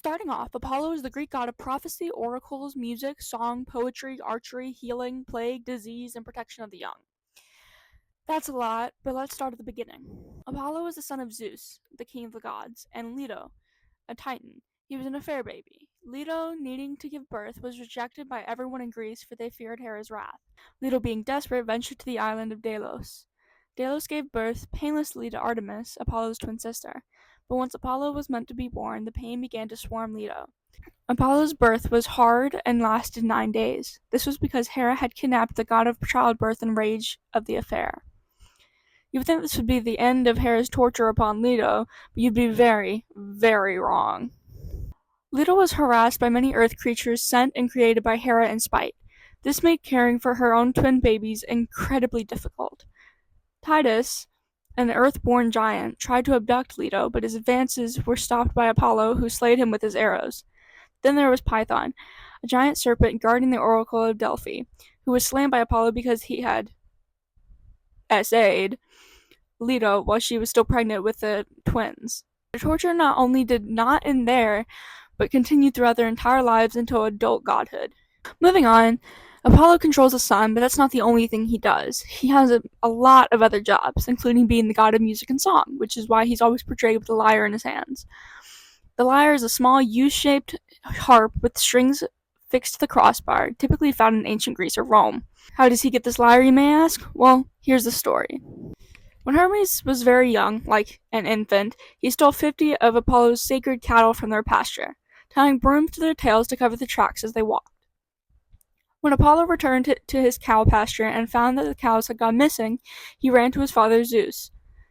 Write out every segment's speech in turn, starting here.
Starting off, Apollo is the Greek god of prophecy, oracles, music, song, poetry, archery, healing, plague, disease, and protection of the young. That's a lot, but let's start at the beginning. Apollo is the son of Zeus, the king of the gods, and Leto, a titan. He was an affair baby. Leto, needing to give birth, was rejected by everyone in Greece for they feared Hera's wrath. Leto, being desperate, ventured to the island of Delos. Delos gave birth painlessly to Artemis, Apollo's twin sister. But once Apollo was meant to be born, the pain began to swarm Leto. Apollo's birth was hard and lasted 9 days. This was because Hera had kidnapped the god of childbirth and rage of the affair. You would think this would be the end of Hera's torture upon Leto, but you'd be very, very wrong. Leto was harassed by many earth creatures sent and created by Hera in spite. This made caring for her own twin babies incredibly difficult. Titus, an earth-born giant, tried to abduct Leto, but his advances were stopped by Apollo, who slayed him with his arrows. Then there was Python, a giant serpent guarding the oracle of Delphi, who was slain by Apollo because he had SA'd Leto while she was still pregnant with the twins. The torture not only did not end there, but continued throughout their entire lives until adult godhood. Moving on, Apollo controls the sun, but that's not the only thing he does. He has a lot of other jobs, including being the god of music and song, which is why he's always portrayed with a lyre in his hands. The lyre is a small U-shaped harp with strings fixed to the crossbar, typically found in ancient Greece or Rome. How does he get this lyre, you may ask? Well, here's the story. When Hermes was very young, like an infant, he stole 50 of Apollo's sacred cattle from their pasture, tying brooms to their tails to cover the tracks as they walked. When Apollo returned to his cow pasture and found that the cows had gone missing, he ran to his father Zeus.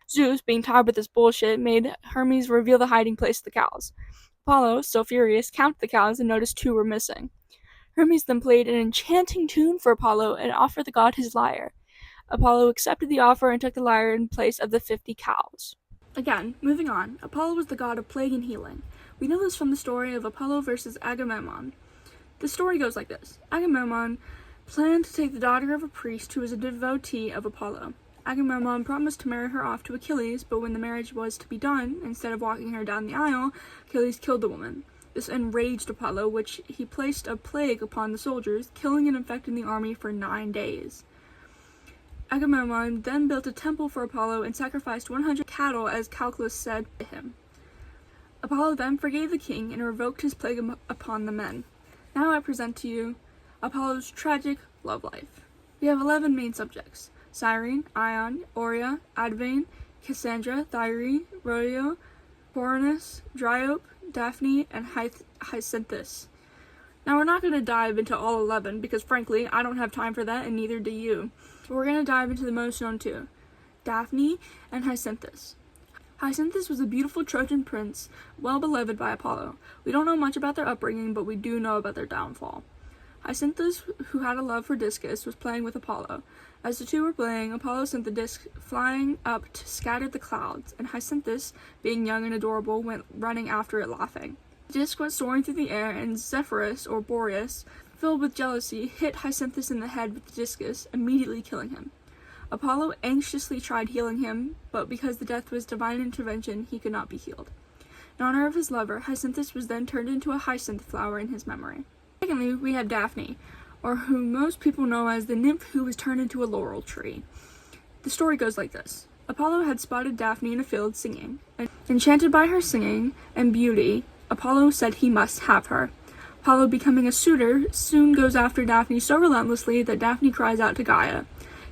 Zeus, being tired with this bullshit, made Hermes reveal the hiding place of the cows. Apollo, still furious, counted the cows and noticed 2 were missing. Hermes then played an enchanting tune for Apollo and offered the god his lyre. Apollo accepted the offer and took the lyre in place of the 50 cows. Again, moving on, Apollo was the god of plague and healing. We know this from the story of Apollo versus Agamemnon. The story goes like this. Agamemnon planned to take the daughter of a priest who was a devotee of Apollo. Agamemnon promised to marry her off to Achilles, but when the marriage was to be done, instead of walking her down the aisle, Achilles killed the woman. This enraged Apollo, which he placed a plague upon the soldiers, killing and infecting the army for 9 days. Agamemnon then built a temple for Apollo and sacrificed 100 cattle as Calchas said to him. Apollo then forgave the king and revoked his plague upon the men. Now I present to you Apollo's tragic love life. We have 11 main subjects: Cyrene, Ion, Oria, Advane, Cassandra, Thyre, Rhodio, Coronus, Dryope, Daphne, and Hyacinthus. Now we're not going to dive into all 11 because frankly I don't have time for that and neither do you. But we're going to dive into the most known 2, Daphne and Hyacinthus. Hyacinthus was a beautiful Trojan prince, well beloved by Apollo. We don't know much about their upbringing, but we do know about their downfall. Hyacinthus, who had a love for discus, was playing with Apollo. As the 2 were playing, Apollo sent the disc flying up to scatter the clouds, and Hyacinthus, being young and adorable, went running after it laughing. The disc went soaring through the air, and Zephyrus, or Boreas, filled with jealousy, hit Hyacinthus in the head with the discus, immediately killing him. Apollo anxiously tried healing him, but because the death was divine intervention, he could not be healed. In honor of his lover, Hyacinthus was then turned into a hyacinth flower in his memory. Secondly, we have Daphne, or who most people know as the nymph who was turned into a laurel tree. The story goes like this. Apollo had spotted Daphne in a field singing, and enchanted by her singing and beauty, Apollo said he must have her. Apollo, becoming a suitor, soon goes after Daphne so relentlessly that Daphne cries out to Gaia.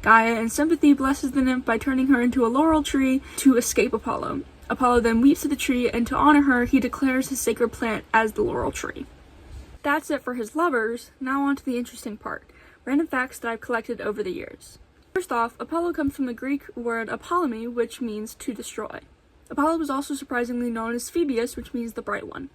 Gaia, in sympathy, blesses the nymph by turning her into a laurel tree to escape Apollo. Apollo then weeps to the tree, and to honor her, he declares his sacred plant as the laurel tree. That's it for his lovers. Now on to the interesting part. Random facts that I've collected over the years. First off, Apollo comes from the Greek word apollumi, which means to destroy. Apollo was also surprisingly known as Phoebus, which means the bright one.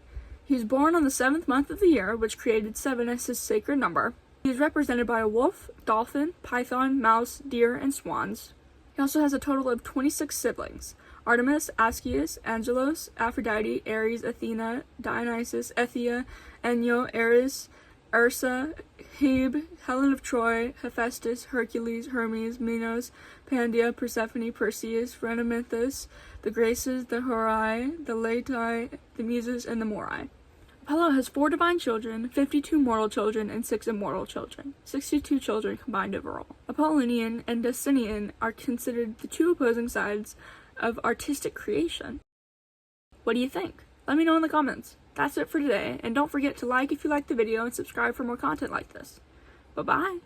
He was born on the 7th month of the year, which created 7 as his sacred number. He is represented by a wolf, dolphin, python, mouse, deer, and swans. He also has a total of 26 siblings: Artemis, Ascius, Angelos, Aphrodite, Ares, Athena, Dionysus, Ethia, Enyo, Eris, Ursa, Hebe, Helen of Troy, Hephaestus, Hercules, Hermes, Minos, Pandia, Persephone, Perseus, Rhadamanthus, the Graces, the Horai, the Laeti, the Muses, and the Morai. Apollo has 4 divine children, 52 mortal children, and 6 immortal children, 62 children combined overall. Apollonian and Destinian are considered the 2 opposing sides of artistic creation. What do you think? Let me know in the comments. That's it for today, and don't forget to like if you liked the video and subscribe for more content like this. Bye-bye!